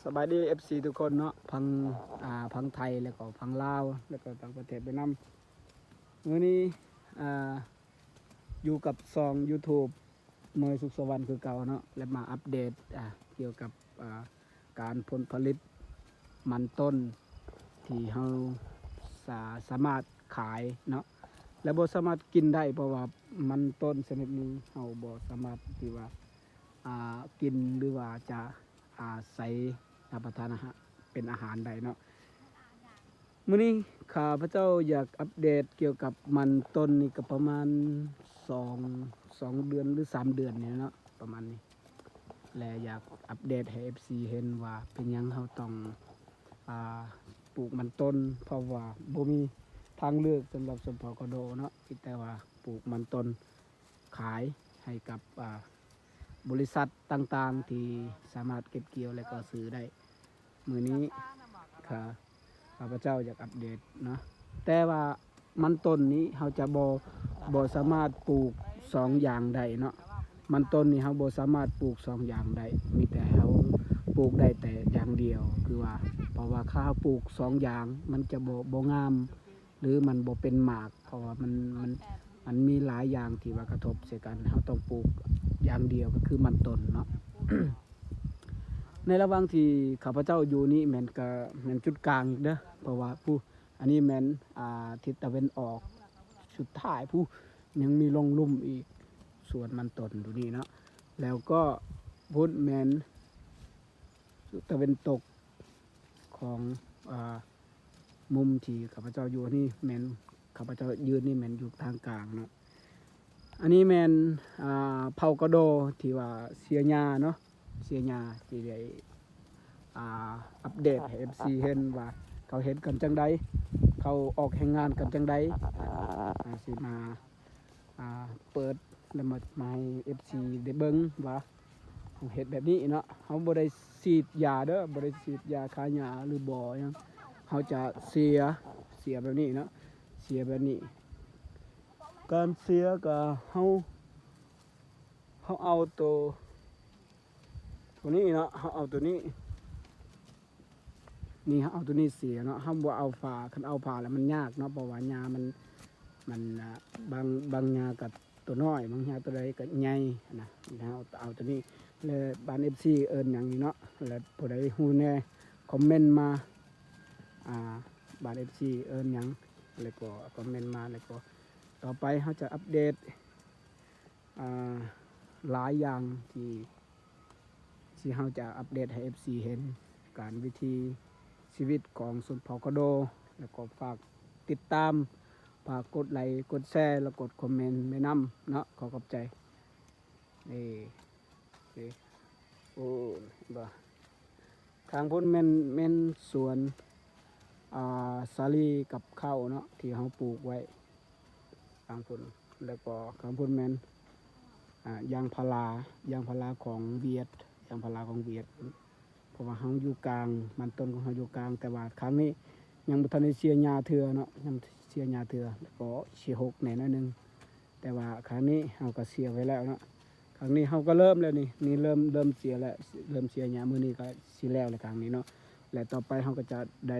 สบายดี FC ทุกคนเนาะพังไทยแล้วก็พังลาวแล้วก็ต่างประเทศไปนำมื้อนี้อยู่กับซอง YouTube เมยสุขสวรรค์คือเก่าเนาะและมาอัปเดตเกี่ยวกับการผลผลิตมันต้นที่เฮาสามารถขายเนาะและบ่สามารถกินได้เพราะว่ามันต้นชนิดนี้เฮาบ่สามารถที่ว่ากินหรือว่าจะใส่รับประทานอาหารเป็นอาหารได้เนาะมื้อนี้ข้าพเจ้าอยากอัปเดตเกี่ยวกับมันต้นนี่ก็ประมาณ2เดือนหรือ3เดือนนี่เนาะประมาณนี้และอยากอัปเดตให้ FC เห็นว่าเป็นหยังเฮาต้องปลูกมันต้นเพราะว่าบ่มีทางเลือกสำหรับสมภกดเนาะแต่ว่าปลูกมันต้นขายให้กับบริษัทต่างๆที่สามารถเก็บเกี่ยวและก็ซื้อได้มื้อนี้ข้าพเจ้าอยากอัปเดตเนาะแต่ว่ามันต้นนี้เราจะบ่สามารถปลูก2อย่างได้เนาะมันต้นนี้เราบ่สามารถปลูก2อย่างได้มีแต่เราปลูกได้แต่อย่างเดียวคือว่าเพราะว่าถ้าเราปลูก2อย่างมันจะบ่งามหรือมันบ่เป็นหมากเพราะว่ามันมีหลายอย่างที่ว่ากระทบใส่กันเราต้องปลูกอย่างเดียวก็คือมันต้นเนาะ ในระหว่างที่ข้าพเจ้าอยู่นี่แม่นก็แม่นจุดกลางอีกเด้อเพราะว่าอันนี้แม่นทิศตะวันออกสุดท้ายยังมีลงลุ่มอีกส่วนมันต้นอยู่นี่เนาะแล้วก็พุทธแม่นตะวันตกของมุมที่ข้าพเจ้าอยู่นี่แม่นข้าพเจ้ายืนนี่แม่นอยู่ทางกลางเนาะอันนี้แม่นเผากระโดที่ว่าเสียหญ้าเนาะเสียหญ้าที่ได้อัปเดตให้ FC เห็นว่าเขาเห็นกันจังใดเขาออกแห่งงานกันจังใดสิมาเปิดแล้วมาให้ FC ได้เบิ่งว่าเฮ็ดแบบนี้เนาะเฮาบ่ได้ฉีดยาเด้อบ่ได้ฉีดยาฆ่าหญ้าหรือบ่หยังเฮาจะเสียแบบนี้เนาะเสียแบบนี้การเสียก็เฮาเอาตัวนี้เนาะเฮาเอาตัวนี้นี่เฮาเอาตัวนี้เสียเนาะเฮาบ่เอาฝาคันเอาฝาแล้วมันยากเนาะเพราะว่าหญ้ามันบางหญ้าก็ตัวน้อยบางหญ้าตัวใดก็ใหญ่นะแล้วเอาตัวนี้แล้วบ้าน FC เอิ้นหยังนี่เนาะแล้วผู้ใดฮู้แน่คอมเมนต์มาบ้าน FC เอิ้นหยังแล้วก็คอมเมนต์มาแล้วก็ต่อไปเฮาจะอัปเดตหลายอย่างที่เราจะอัปเดตให้ FC เห็นการวิธีชีวิตของสุนทรกโดแล้วก็ฝากติดตามฝากกดไลค์กดแชร์แล้วกดคอมเมนต์ไม่นำเนาะขอขอบใจนี่โอ้บ่ทางพ้นแม่นสวนสาลีกับข้าวเนาะที่เราปลูกไว้ทางพ้นแล้วก็ทางพ้นแม่นยางพาราของเวียดยางพาราของเวียดเพราะว่าเฮาอยู่กลางมันต้นของเฮาอยู่กลางแต่ว่าครั้งนี้ยังบ่ทันได้เสียหญ้าเทื่อเนาะยังเสียหญ้าเทื่อแล้วก็สิหกแหน่น้อยนึงแต่ว่าครั้งนี้เฮาก็เสียไว้แล้วเนาะครั้งนี้เฮาก็เริ่มแล้วนี่เริ่มเสียแล้วเริ่มเสียหญ้ามื้อนี้ก็สิแล้วแล้วครั้งนี้เนาะและต่อไปเฮาก็จะได้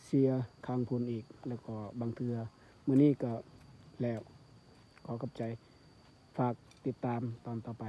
เสียครั้งพุ่นอีกแล้วก็บางเทื่อมื้อนี้ก็แล้วขอขอบใจฝากติดตามตอนต่อไป